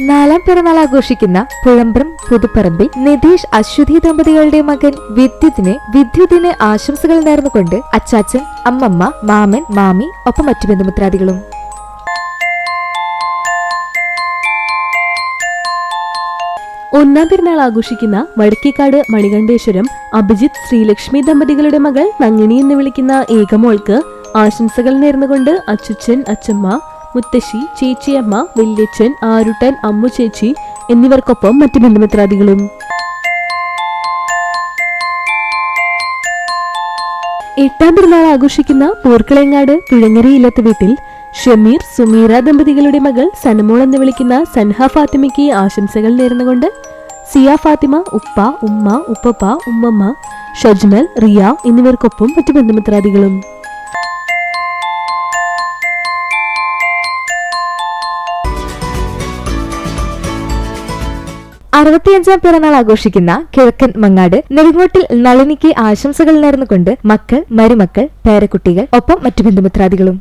4ാം പിറന്നാൾ ആഘോഷിക്കുന്ന പുഴമ്പ്രം പുതുപ്പറമ്പിൽ നിതീഷ് അശ്വതി ദമ്പതികളുടെ മകൻ വിദ്യുതിന് ആശംസകൾ നേർന്നുകൊണ്ട് അച്ചാച്ചൻ, അമ്മമ്മ, മാമൻ, മാമി ഒപ്പം മറ്റു ബന്ധുമിത്രാദികളും. ഒന്നാം പിറന്നാൾ ആഘോഷിക്കുന്ന വടക്കേക്കാട് മണികണ്ഠേശ്വരം അഭിജിത്ത് ശ്രീലക്ഷ്മി ദമ്പതികളുടെ മകൾ നങ്ങിണി എന്ന് വിളിക്കുന്ന ഏകമോൾക്ക് ആശംസകൾ നേർന്നുകൊണ്ട് അച്ചുച്ചൻ, അച്ചമ്മ, മുത്തശ്ശി, ചേച്ചിയമ്മ, വല്യച്ഛൻ, ആരുട്ടൻ, അമ്മു ചേച്ചി എന്നിവർക്കൊപ്പം മറ്റു ബന്ധുമിത്രാദികളും. 8ാം പിറന്നാൾ ആഘോഷിക്കുന്ന പോർക്കളങ്ങാട് പുഴങ്ങരി ഇല്ലത്ത് വീട്ടിൽ ഷമീർ, സുമീറ ദമ്പതികളുടെ മകൾ സനമോൾ എന്ന് വിളിക്കുന്ന സൻഹ ഫാത്തിമയ്ക്ക് ആശംസകൾ നേർന്നുകൊണ്ട് സിയ ഫാത്തിമ, ഉപ്പ, ഉമ്മ, ഉപ്പപ്പ, ഉമ്മമ്മ, ഷജ്മൽ, റിയ എന്നിവർക്കൊപ്പം മറ്റു ബന്ധുമിത്രാദികളും. 65ാം പിറന്നാൾ ആഘോഷിക്കുന്ന കിഴക്കൻ മങ്ങാട് നെടുങ്ങോട്ടിൽ നളിനിക്ക് ആശംസകൾ നേർന്നുകൊണ്ട് മക്കൾ, മരുമക്കൾ, പേരക്കുട്ടികൾ ഒപ്പം മറ്റു ബന്ധുമിത്രാദികളും.